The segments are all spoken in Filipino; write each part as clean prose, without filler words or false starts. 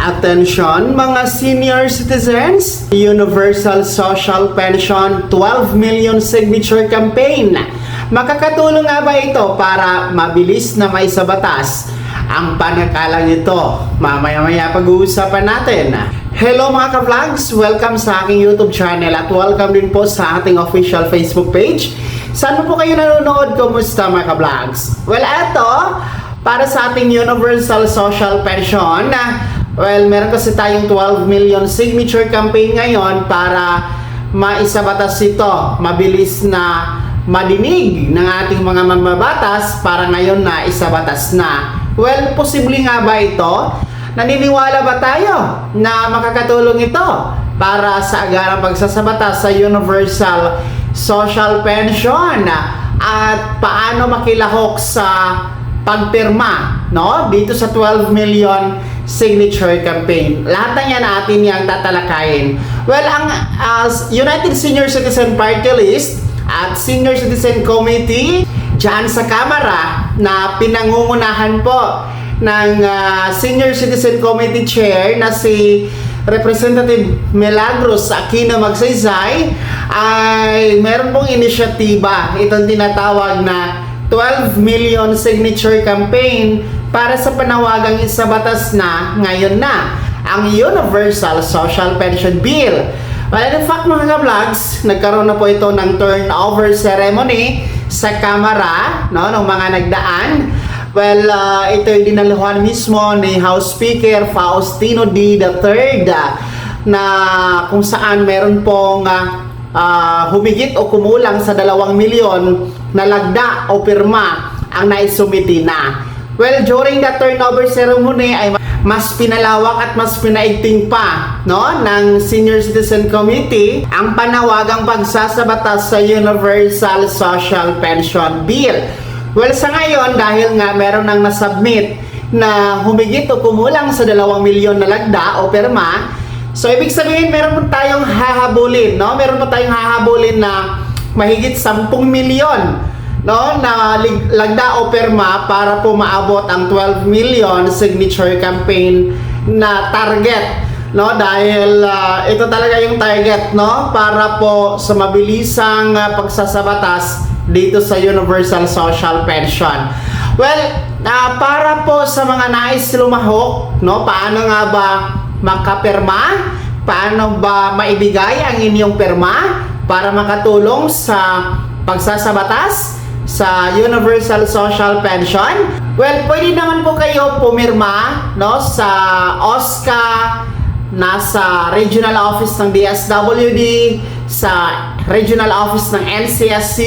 Attention mga senior citizens, Universal Social Pension 12 million signature campaign. Makakatulong nga ba ito para mabilis na maisabatas ang panakalang ito? Mamaya-maya pag-uusapan natin. Hello mga ka-vlogs! Welcome sa aking YouTube channel at welcome din po sa ating official Facebook page. Saan po kayo nanonood? Kumusta mga ka-vlogs? Well, eto, para sa ating Universal Social Pension, meron kasi tayong 12 million signature campaign ngayon para maisabatas ito. Mabilis na madinig ng ating mga mambabatas para ngayon na isabatas na. Well, posible nga ba ito? Naniniwala ba tayo na makakatulong ito para sa agarang pagsasabatas sa Universal Social Pension? At paano makilahok sa pagpirma, no? Dito sa 12 million signature campaign. Lahat ng yan natin yung tatalakayin. Well, ang United Senior Citizen Party List at Senior Citizen Committee dyan sa Kamara na pinangungunahan po ng Senior Citizen Committee Chair na si Representative Milagros Aquino Magsaysay ay meron pong inisyatiba itong tinatawag na 12 million signature campaign para sa panawagang isabatas na ngayon na ang Universal Social Pension Bill. Well, in fact mga ka-vlogs, nagkaroon na po ito ng turnover ceremony sa Kamara, no, ng mga nagdaan. Well, ito yung dinaluhan mismo ni House Speaker Faustino D. III na kung saan meron pong humigit o kumulang sa 2 milyon na lagda o pirma ang naisumiti na. Well, during the turnover ceremony ay mas pinalawak at mas pinaigting pa, no, ng Senior Citizen Committee ang panawagang pagsasabatas sa Universal Social Pension Bill. Well, sa ngayon, dahil nga meron nang nasubmit na humigit o kumulang sa 2 milyon na lagda o pirma, so ibig sabihin meron po tayong hahabulin, no? Meron po tayong hahabulin na mahigit 10 milyon, no, na lagda o pirma para po maabot ang 12 million signature campaign na target, no? Dahil ito talaga yung target, no, para po sa mabilisang pagsasabatas dito sa Universal Social Pension. Well, para po sa mga nais lumahok, no, paano nga ba makapirma? Paano ba maibigay ang inyong pirma para makatulong sa pagsasabatas sa Universal Social Pension? Well, pwede naman po kayo pumirma, no, sa OSCA, nasa regional office ng DSWD, sa regional office ng NCSC,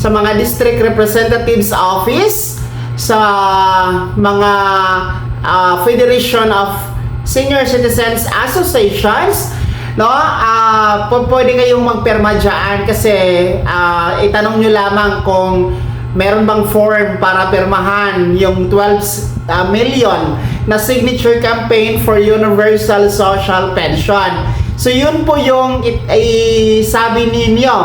sa mga district representatives office, sa mga Federation of Senior Citizens Associations, no? Pwede kayong magpirma dyan kasi itanong nyo lamang kung meron bang form para pirmahan yung 12 million na signature campaign for Universal Social Pension. So yun po yung sabi ninyo,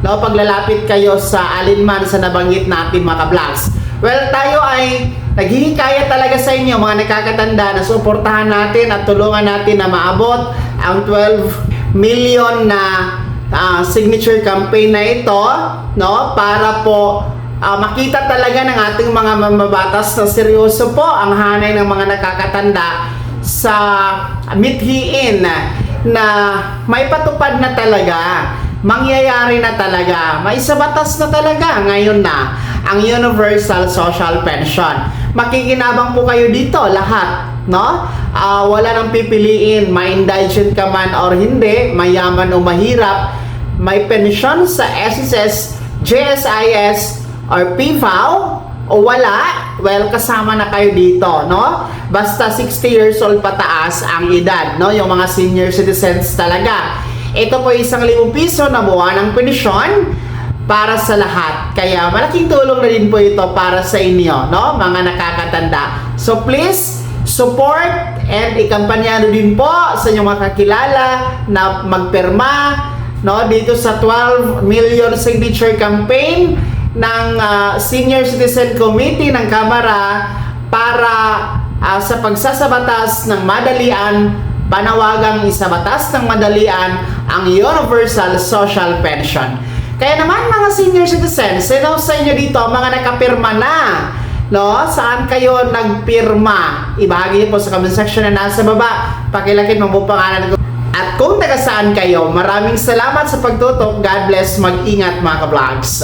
no, paglalapit kayo sa alinman sa nabanggit natin mga ka-vlogs. Well, tayo ay naghihikayat talaga sa inyo mga nakakatanda na suportahan natin at tulungan natin na maabot ang 12 million na signature campaign na ito, no, para po makita talaga ng ating mga mambabatas na seryoso po ang hanay ng mga nakakatanda sa mithiin na may patupad na talaga, mangyayari na talaga, may isabatas na talaga ngayon na ang Universal Social Pension. Makikinabang po kayo dito lahat, no? Wala nang pipiliin, ma-indigent ka man or hindi, mayaman o mahirap, may pensyon sa SSS, JSIS or PFAO o wala, well, kasama na kayo dito, no? Basta 60 years old pataas ang edad, no? Yung mga senior citizens talaga. Ito po 1,000 piso na buwanang pensyon para sa lahat. Kaya malaking tulong na din po ito para sa inyo, no, mga nakakatanda. So please support and ikampanyado din po sa inyong mga kakilala na magpirma, no, dito sa 12 million signature campaign ng Senior Citizen Committee ng Kamara para sa pagsasabatas ng madalian, panawagang isabatas ng madalian ang Universal Social Pension. Kaya naman mga senior citizens, sino sa inyo dito mga nakapirma na? No? Saan kayo nagpirma? Ibahagi po sa comment section na nasa baba. Pakilakit mo po pangalan ko. At kung taga saan kayo, maraming salamat sa pagtutok. God bless. Mag-ingat mga ka-vlogs.